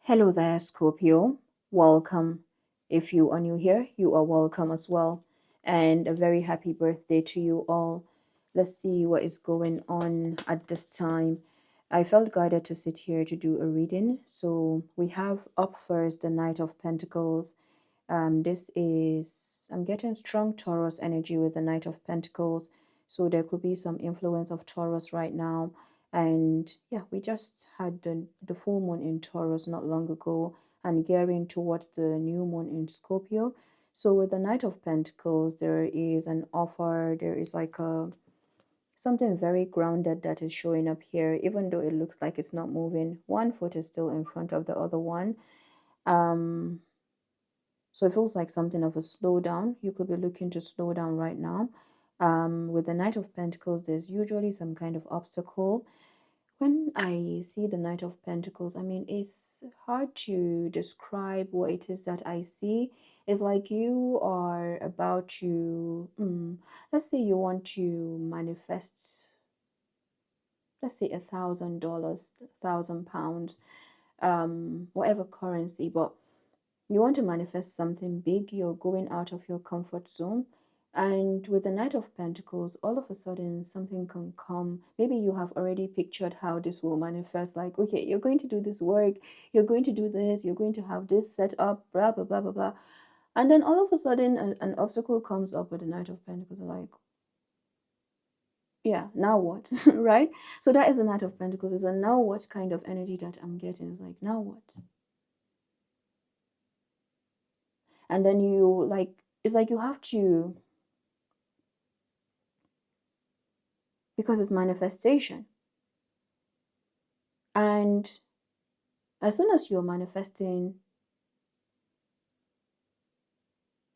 Hello there, Scorpio. Welcome. If you are new here, you are welcome as well. And a very happy birthday to you all. Let's see what is going on at this time. I felt guided to sit here to do a reading. So we have up first the Knight of Pentacles. I'm getting strong Taurus energy with the Knight of Pentacles. So there could be some influence of Taurus right now. And yeah, we just had the full moon in Taurus not long ago and gearing towards the new moon in Scorpio. So with the Knight of Pentacles, there is an offer, there is like something very grounded that is showing up here, even though it looks like it's not moving. One foot is still in front of the other one. So it feels like something of a slowdown. You could be looking to slow down right now. With the Knight of Pentacles, there's usually some kind of obstacle. When I see the Knight of Pentacles, I mean, it's hard to describe what it is that I see. It's like you are about to, let's say you want to manifest, let's say $1,000, £1,000, whatever currency, but you want to manifest something big. You're going out of your comfort zone. And with the Knight of Pentacles, all of a sudden something can come. Maybe you have already pictured how this will manifest. Like, okay, you're going to do this work, you're going to do this, you're going to have this set up, blah, blah, blah, blah, blah. And then all of a sudden an obstacle comes up with the Knight of Pentacles. Like, yeah, now what? Right? So that is the Knight of Pentacles. It's a now what kind of energy that I'm getting. It's like, now what? And then you like, it's like you have to, because it's manifestation. And as soon as you're manifesting,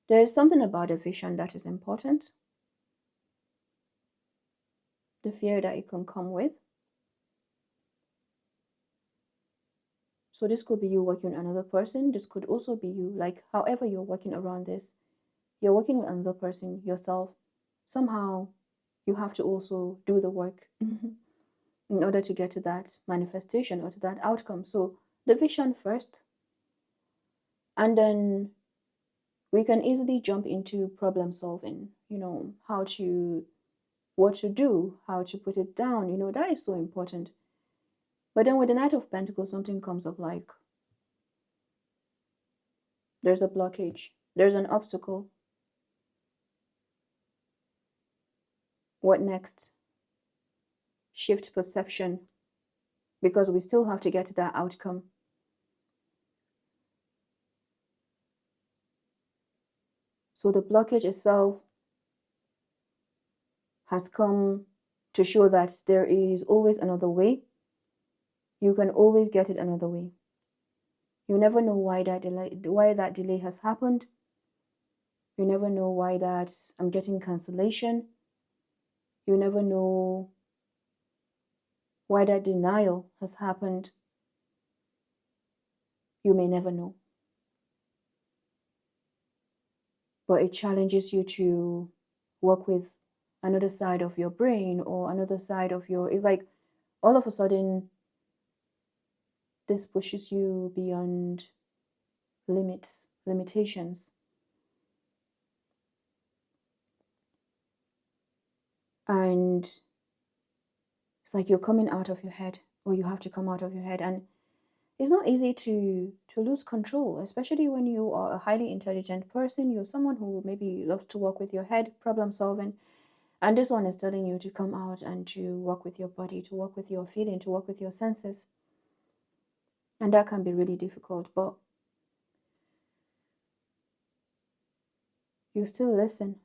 there is something about a vision that is important. The fear that it can come with. So this could be you working with another person. This could also be you, like however you're working around this, you're working with another person, yourself. Somehow you have to also do the work in order to get to that manifestation or to that outcome. So the vision first, and then we can easily jump into problem solving, what to do, how to put it down, that is so important. But then with the Knight of Pentacles, something comes up like there's a blockage, there's an obstacle. What next? Shift perception, because we still have to get to that outcome. So the blockage itself has come to show that there is always another way. You can always get it another way. You never know why that delay has happened. You never know why that I'm getting cancellation. You never know why that denial has happened. You may never know. But it challenges you to work with another side of your brain or another side of it's like all of a sudden this pushes you beyond limitations. And it's like you're coming out of your head, or you have to come out of your head. And it's not easy to lose control, especially when you are a highly intelligent person. You're someone who maybe loves to work with your head, problem solving. And this one is telling you to come out and to work with your body, to work with your feeling, to work with your senses. And that can be really difficult, but you still listen.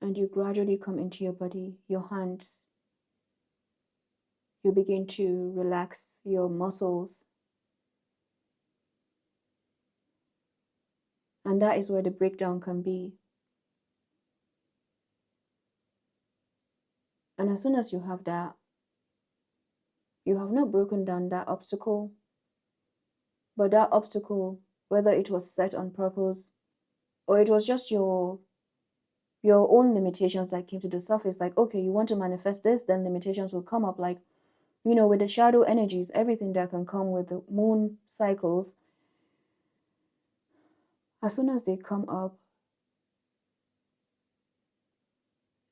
And you gradually come into your body, your hands. You begin to relax your muscles. And that is where the breakdown can be. And as soon as you have that, you have not broken down that obstacle. But that obstacle, whether it was set on purpose or it was just your own limitations that came to the surface, like, okay, you want to manifest this, then limitations will come up like, You know, with the shadow energies, everything that can come with the moon cycles, as soon as they come up,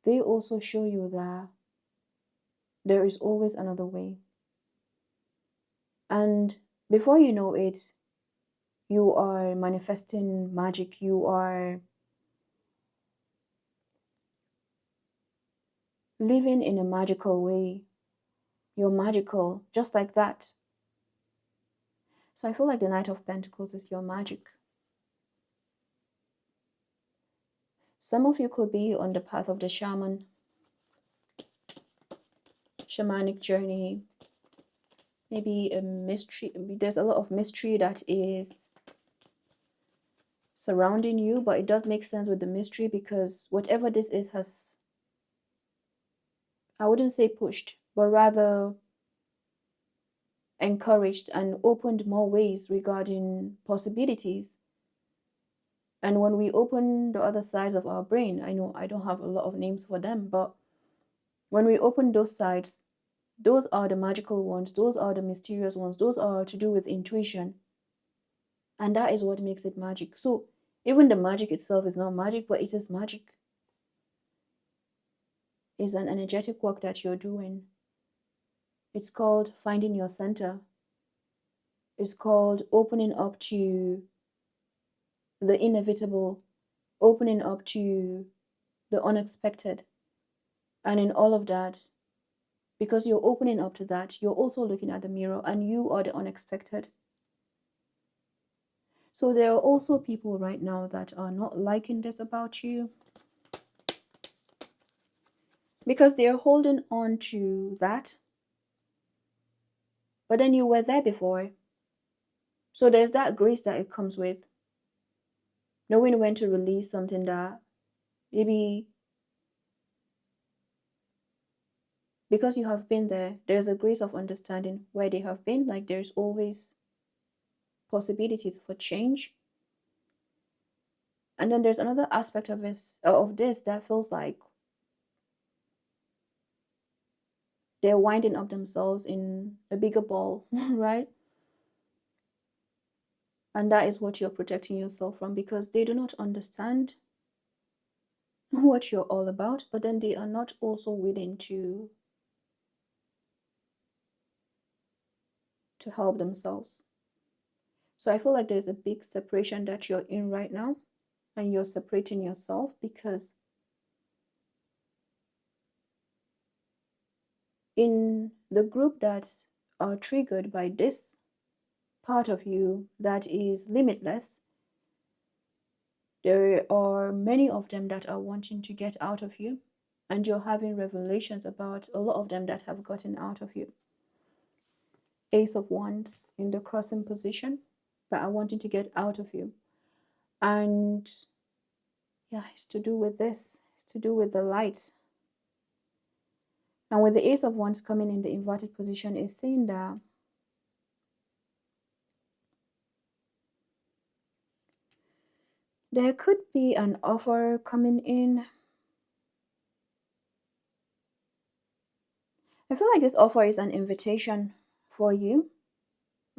they also show you that there is always another way. And before you know it, you are manifesting magic. You are living in a magical way. You're magical, just like that. So I feel like the Knight of Pentacles is your magic. Some of you could be on the path of the shamanic journey. Maybe a mystery. There's a lot of mystery that is surrounding you, but it does make sense with the mystery because whatever this is has, I wouldn't say pushed, but rather encouraged and opened more ways regarding possibilities. And when we open the other sides of our brain, I know I don't have a lot of names for them, but when we open those sides, those are the magical ones, those are the mysterious ones, those are to do with intuition. And that is what makes it magic. So even the magic itself is not magic, but it is magic. It's an energetic work that you're doing. It's called finding your center. It's called opening up to the inevitable, opening up to the unexpected. And in all of that, because you're opening up to that, you're also looking at the mirror and you are the unexpected. So there are also people right now that are not liking this about you because they're holding on to that. But then you were there before. So there's that grace that it comes with. Knowing when to release something that maybe because you have been there, there's a grace of understanding where they have been. Like there's always possibilities for change. And then there's another aspect of this that feels like they're winding up themselves in a bigger ball, right? And that is what you're protecting yourself from because they do not understand what you're all about, but then they are not also willing to help themselves. So I feel like there's a big separation that you're in right now, and you're separating yourself because in the group that are triggered by this part of you that is limitless, there are many of them that are wanting to get out of you, and you're having revelations about a lot of them that have gotten out of you. Ace of Wands in the crossing position that are wanting to get out of you. And yeah, it's to do with this. It's to do with the light. And with the Ace of Wands coming in the inverted position, is saying that there could be an offer coming in. I feel like this offer is an invitation for you.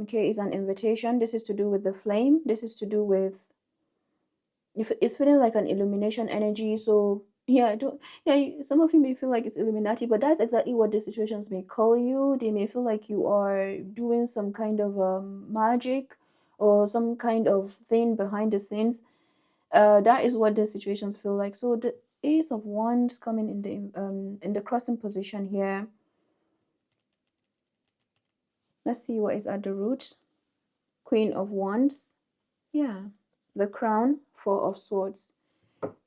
Okay, it's an invitation. This is to do with the flame. This is to do with, if it's feeling like an illumination energy. So yeah, some of you may feel like it's Illuminati, but that's exactly what these situations may call you. They may feel like you are doing some kind of magic or some kind of thing behind the scenes. That is what the situations feel like. So the Ace of Wands coming in the crossing position here. Let's see what is at the root. Queen of Wands. Yeah. The Crown, Four of Swords.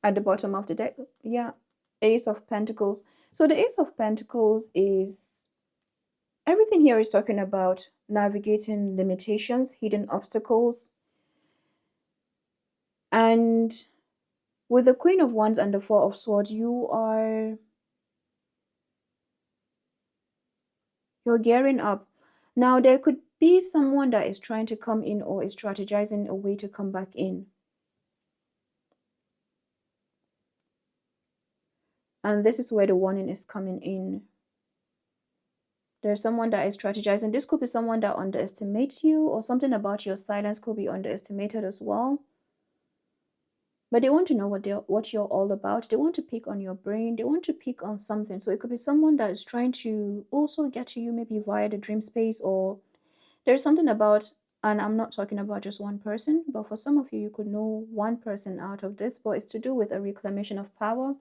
At the bottom of the deck. Yeah. Ace of Pentacles. So the Ace of Pentacles is, everything here is talking about navigating limitations, hidden obstacles. And with the Queen of Wands and the Four of Swords, you're gearing up. Now, there could be someone that is trying to come in or is strategizing a way to come back in. And this is where the warning is coming in. There's someone that is strategizing. This could be someone that underestimates you, or something about your silence could be underestimated as well. But they want to know what you're all about. They want to pick on your brain. They want to pick on something. So it could be someone that is trying to also get to you, maybe via the dream space, or there's something about, and I'm not talking about just one person, but for some of you, you could know one person out of this, but it's to do with a reclamation of power.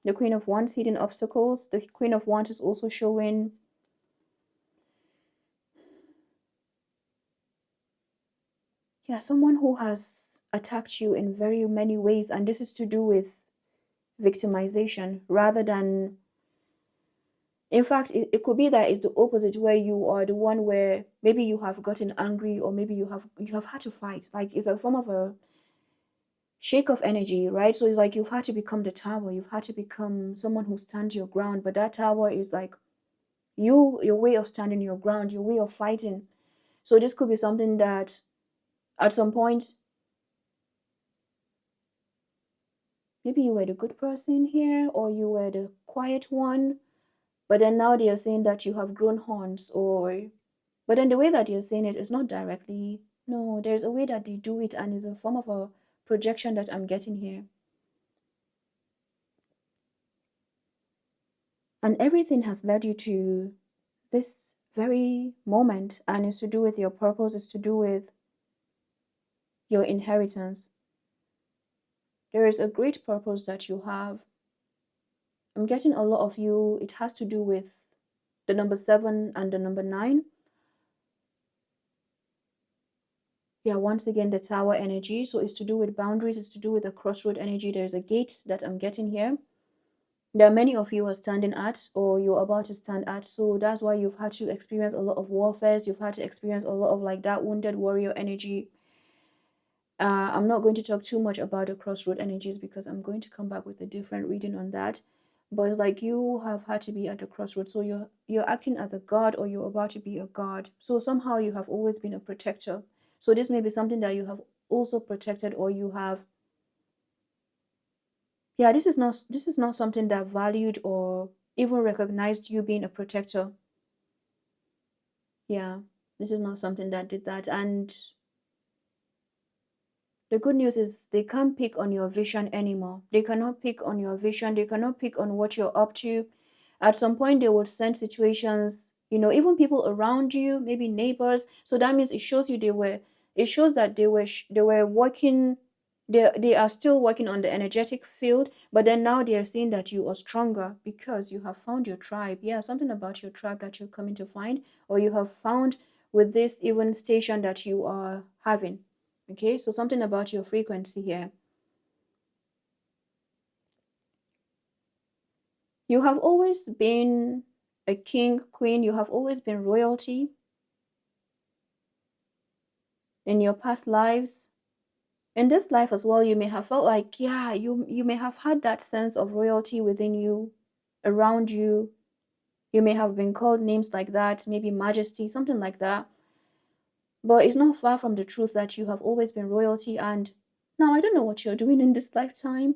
The Queen of Wands, hidden obstacles. The Queen of Wands is also showing someone who has attacked you in very many ways, and this is to do with victimization rather than, in fact, it could be that it's the opposite, where you are the one where maybe you have gotten angry, or maybe you have had to fight. Like, it's a form of a shake of energy, right? So it's like you've had to become the tower, you've had to become someone who stands your ground, but that tower is like your way of standing your ground, your way of fighting. So this could be something that at some point, maybe you were the good person here, or you were the quiet one, but then now they are saying that you have grown horns, or, but then the way that you're saying it is not directly, no, there's a way that they do it, and it's a form of a projection that I'm getting here. And everything has led you to this very moment, and it's to do with your purpose, it's to do with your inheritance. There is a great purpose that you have. I'm getting a lot of you, it has to do with the number 7 and the number 9. Yeah, once again, the tower energy. So it's to do with boundaries, it's to do with the crossroad energy. There's a gate that I'm getting here. There are many of you are standing at, or you're about to stand at. So that's why you've had to experience a lot of warfare. You've had to experience a lot of like that wounded warrior energy. I'm not going to talk too much about the crossroad energies because I'm going to come back with a different reading on that. But it's like you have had to be at the crossroad. So you're acting as a god, or you're about to be a god. So somehow you have always been a protector. So this may be something that you have also protected, or you have, yeah, this is not something that valued or even recognized you being a protector. Yeah, this is not something that did that. And the good news is they can't pick on your vision anymore. They cannot pick on your vision. They cannot pick on what you're up to. At some point, they would send situations, even people around you, maybe neighbors. So that means it shows you it shows that they were working, they are still working on the energetic field, but then now they are seeing that you are stronger because you have found your tribe. Yeah, something about your tribe that you're coming to find, or you have found with this even station that you are having. Okay, so something about your frequency here. You have always been a king, queen, you have always been royalty in your past lives. In this life as well, you may have felt like, yeah, you may have had that sense of royalty within you, around you. You may have been called names like that, maybe majesty, something like that. But it's not far from the truth that you have always been royalty. And now I don't know what you're doing in this lifetime.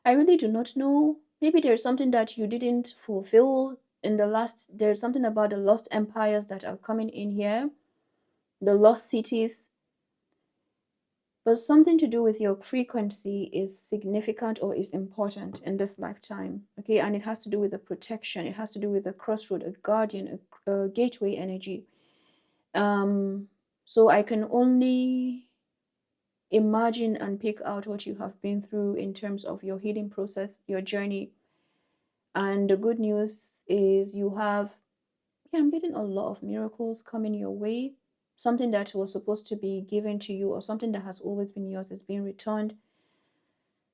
I really do not know. Maybe there's something that you didn't fulfill in the last. There's something about the lost empires that are coming in here, the lost cities. But something to do with your frequency is significant or is important in this lifetime. Okay, and it has to do with the protection. It has to do with a crossroad, a guardian, a gateway energy. So I can only imagine and pick out what you have been through in terms of your healing process, your journey. And the good news is you have, I'm getting a lot of miracles coming your way. Something that was supposed to be given to you, or something that has always been yours, is being returned.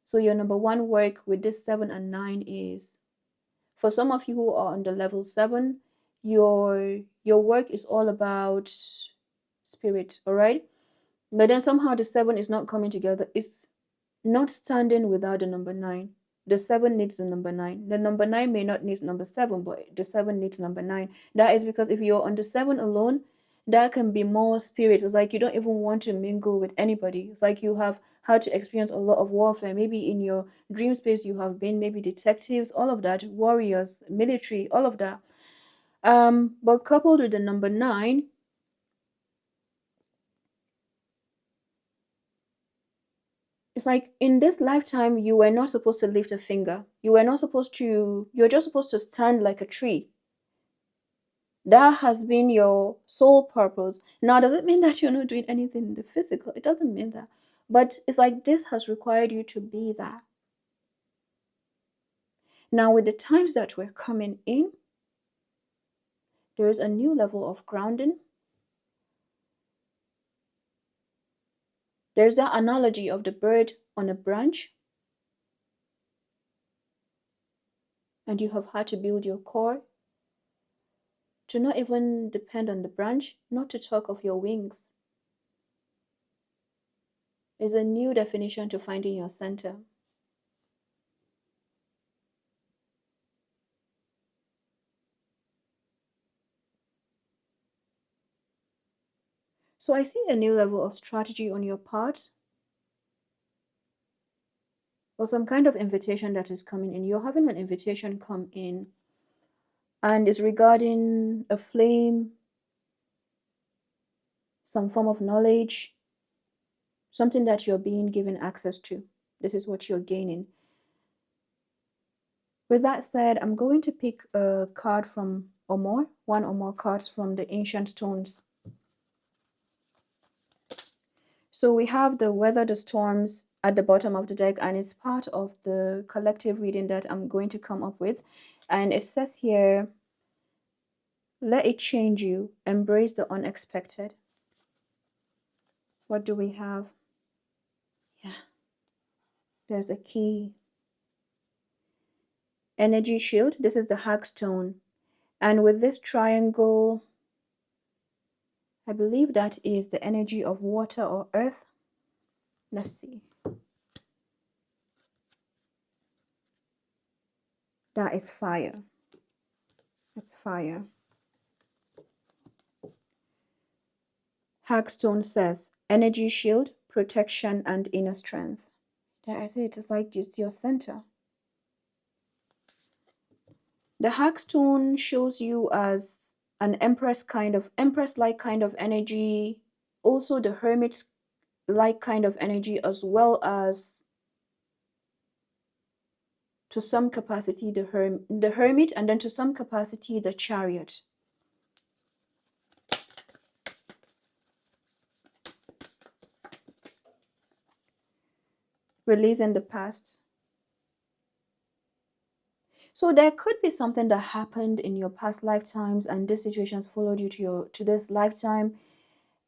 So your number one work with this 7 and 9 is, for some of you who are on the level 7, your work is all about spirit, all right? But then somehow the 7 is not coming together. It's not standing without the number 9. The 7 needs the number 9. The number 9 may not need number 7, but the 7 needs number 9. That is because if you're on the 7 alone, that can be more spirit. It's like you don't even want to mingle with anybody. It's like you have had to experience a lot of warfare. Maybe in your dream space you have been maybe detectives, all of that, warriors, military, all of that. But coupled with the number 9, it's like in this lifetime, you were not supposed to lift a finger. You were not supposed to, you're just supposed to stand like a tree. That has been your sole purpose. Now, does it mean that you're not doing anything in the physical? It doesn't mean that. But it's like this has required you to be that. Now, with the times that we're coming in, there is a new level of grounding. There's that analogy of the bird on a branch, and you have had to build your core to not even depend on the branch, not to talk of your wings. Is a new definition to finding your center. So I see a new level of strategy on your part, or some kind of invitation that is coming in. You're having an invitation come in, and it's regarding a flame, some form of knowledge, something that you're being given access to. This is what you're gaining. With that said, I'm going to pick a card from one or more cards from the ancient stones. So we have the Weather the Storms at the bottom of the deck, and it's part of the collective reading that I'm going to come up with. And it says here, let it change you, embrace the unexpected. What do we have? Yeah, there's a key. Energy shield, this is the Hagstone. And with this triangle, I believe that is the energy of water or earth. Let's see. That is fire. It's fire. Hagstone says, energy shield, protection, and inner strength. There I say it is like it's your center. The Hagstone shows you as an empress-like kind of energy, also the hermit-like kind of energy, as well as to some capacity the hermit, and then to some capacity the chariot. Releasing the past. So there could be something that happened in your past lifetimes, and these situations followed you to this lifetime,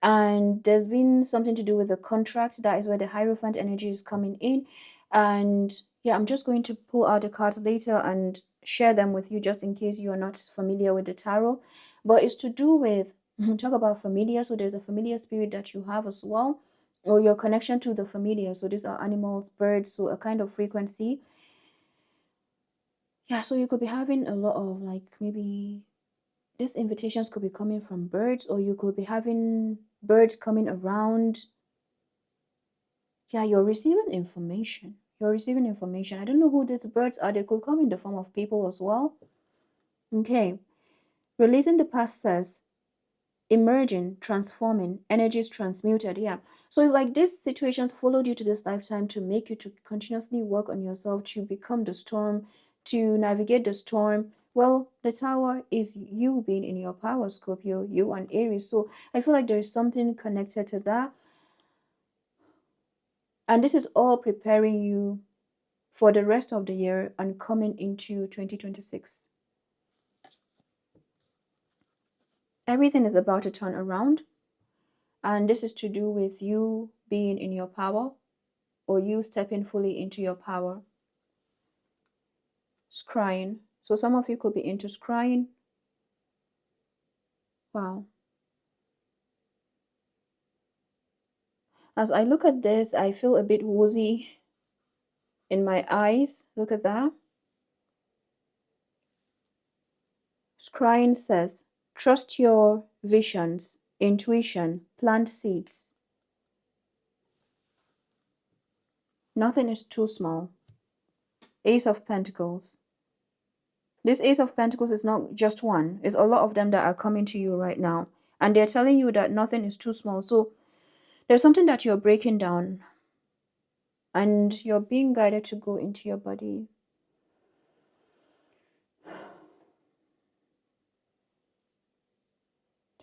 and there's been something to do with the contract. That is where the Hierophant energy is coming in. And yeah, I'm just going to pull out the cards later and share them with you, just in case you are not familiar with the tarot. But it's to do with, talk about familiar. So there's a familiar spirit that you have as well, or your connection to the familiar. So these are animals, birds, so a kind of frequency. Yeah, so you could be having a lot of, like, maybe these invitations could be coming from birds, or you could be having birds coming around. Yeah, you're receiving information. You're receiving information. I don't know who these birds are. They could come in the form of people as well. Okay. Releasing the past says, emerging, transforming, energies transmuted. Yeah. So it's like these situations followed you to this lifetime to make you to continuously work on yourself, to become the storm, to navigate the storm. Well, the tower is you being in your power, Scorpio, you and Aries. So I feel like there is something connected to that. And this is all preparing you for the rest of the year and coming into 2026. Everything is about to turn around. And this is to do with you being in your power, or you stepping fully into your power. Scrying. So some of you could be into scrying. Wow. As I look at this, I feel a bit woozy in my eyes. Look at that. Scrying says, trust your visions, intuition, plant seeds. Nothing is too small. Ace of Pentacles. This Ace of Pentacles is not just one. It's a lot of them that are coming to you right now. And they're telling you that nothing is too small. So there's something that you're breaking down. And you're being guided to go into your body.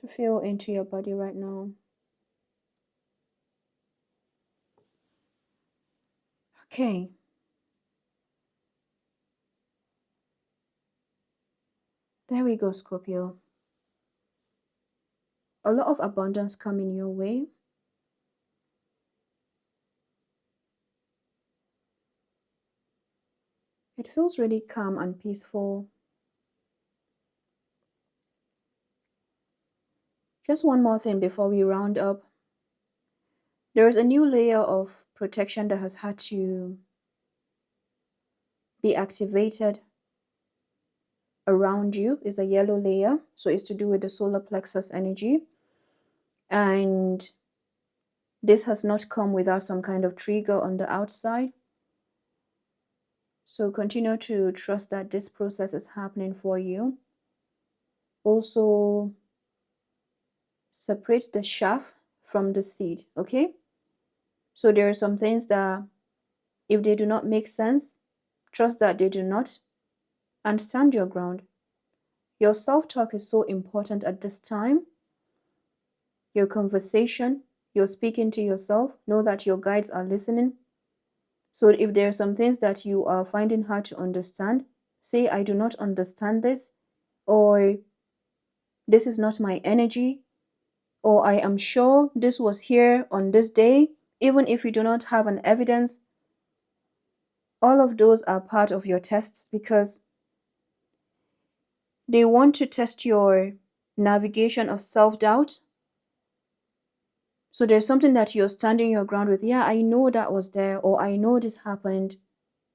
To feel into your body right now. Okay. There we go, Scorpio. A lot of abundance coming your way. It feels really calm and peaceful. Just one more thing before we round up. There is a new layer of protection that has had to be activated around you. It's a yellow layer, so it's to do with the solar plexus energy. And this has not come without some kind of trigger on the outside. So continue to trust that this process is happening for you. Also, separate the chaff from the seed, okay? So there are some things that if they do not make sense, trust that they do not, and stand your ground. Your self-talk is so important at this time. Your conversation, you're speaking to yourself, know that your guides are listening. So if there are some things that you are finding hard to understand, say, I do not understand this, or this is not my energy, or I am sure this was here on this day, even if you do not have an evidence. All of those are part of your tests because they want to test your navigation of self-doubt. So there's something that you're standing your ground with. Yeah, I know that was there, or I know this happened.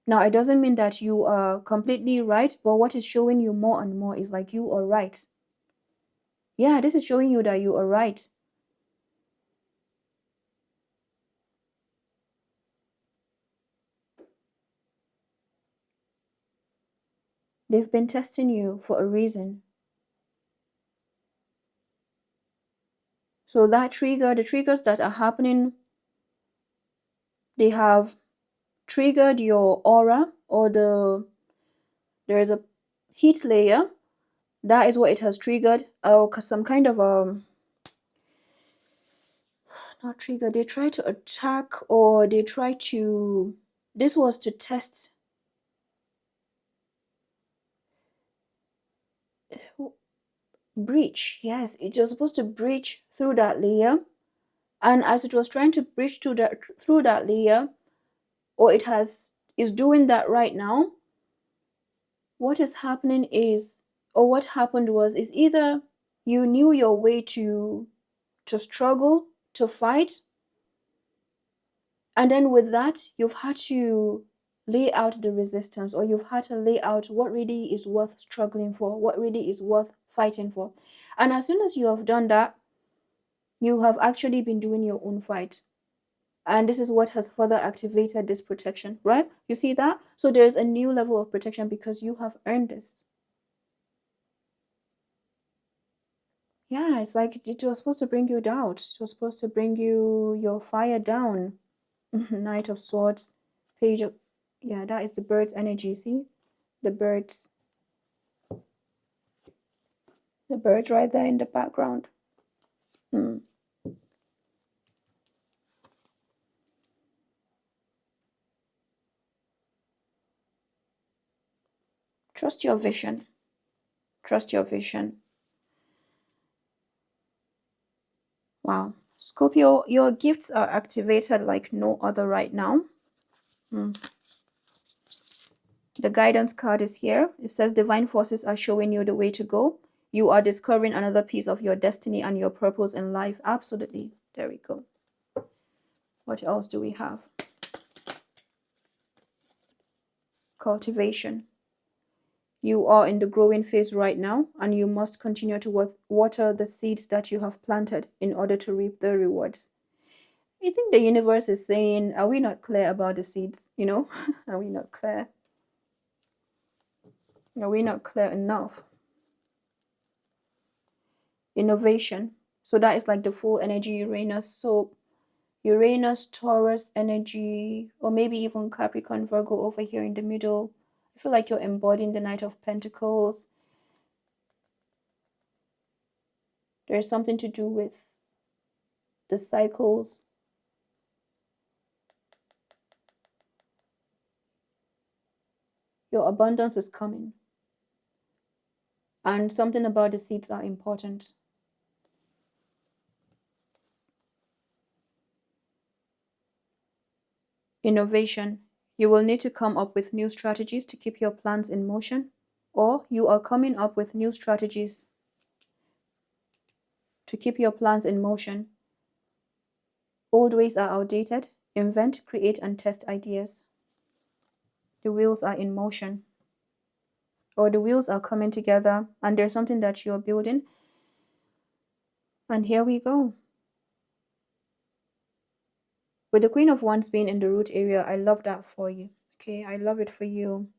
Now, it doesn't mean that you are completely right, but what is showing you more and more is like you are right. Yeah, this is showing you that you are right. They've been testing you for a reason. So that trigger, the triggers that are happening, they have triggered your aura, or there is a heat layer. That is what it has triggered. Or some kind of not trigger. They try to attack, or they try to. This was to test. Breach. Yes, it was supposed to breach through that layer, and as it was trying to breach through that layer, or is doing that right now. What is happening is, or what happened was, is either you knew your way to struggle, to fight, and then with that, you've had to lay out the resistance, or you've had to lay out what really is worth struggling for, what really is worth fighting for. And as soon as you have done that, you have actually been doing your own fight. And this is what has further activated this protection, right? You see that? So there's a new level of protection because you have earned this. Yeah, it's like it was supposed to bring you doubt. It was supposed to bring your fire down. Knight of Swords, Page of... Yeah, that is the bird's energy, see? The birds. The birds right there in the background. Trust your vision. Trust your vision. Wow. Scorpio, your gifts are activated like no other right now. The guidance card is here. It says divine forces are showing you the way to go. You are discovering another piece of your destiny and your purpose in life. Absolutely. There we go. What else do we have? Cultivation. You are in the growing phase right now, and you must continue to water the seeds that you have planted in order to reap the rewards. I think the universe is saying, are we not clear about the seeds? You know, are we not clear? Are we not clear enough? Innovation. So that is like the full energy Uranus. So Uranus, Taurus energy, or maybe even Capricorn, Virgo over here in the middle. I feel like you're embodying the Knight of Pentacles. There's something to do with the cycles. Your abundance is coming. And something about the seeds are important. Innovation. You will need to come up with new strategies to keep your plans in motion, or you are coming up with new strategies to keep your plans in motion. Old ways are outdated. Invent, create, and test ideas. The wheels are in motion, or the wheels are coming together, and there's something that you're building. And here we go. With the Queen of Wands being in the root area, I love that for you. Okay, I love it for you.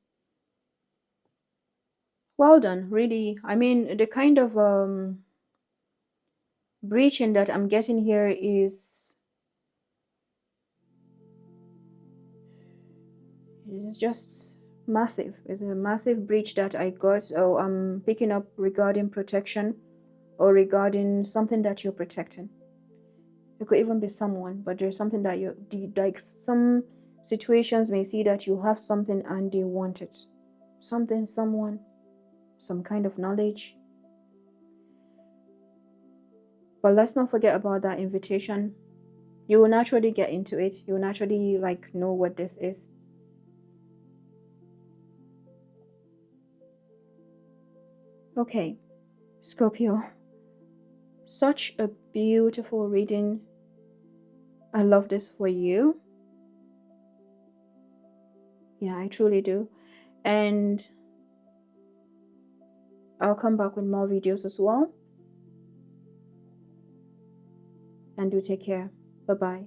Well done, really. I mean, the kind of breaching that I'm getting here is just massive. It's a massive breach that I got. Oh, I'm picking up regarding protection or regarding something that you're protecting. It could even be someone, but there's something that you like. Some situations may see that you have something and they want it. Something, someone, some kind of knowledge. But let's not forget about that invitation. You will naturally get into it. You will naturally like know what this is. Okay, Scorpio. Such a beautiful reading. I love this for you. Yeah, I truly do. And I'll come back with more videos as well. And do take care. Bye-bye.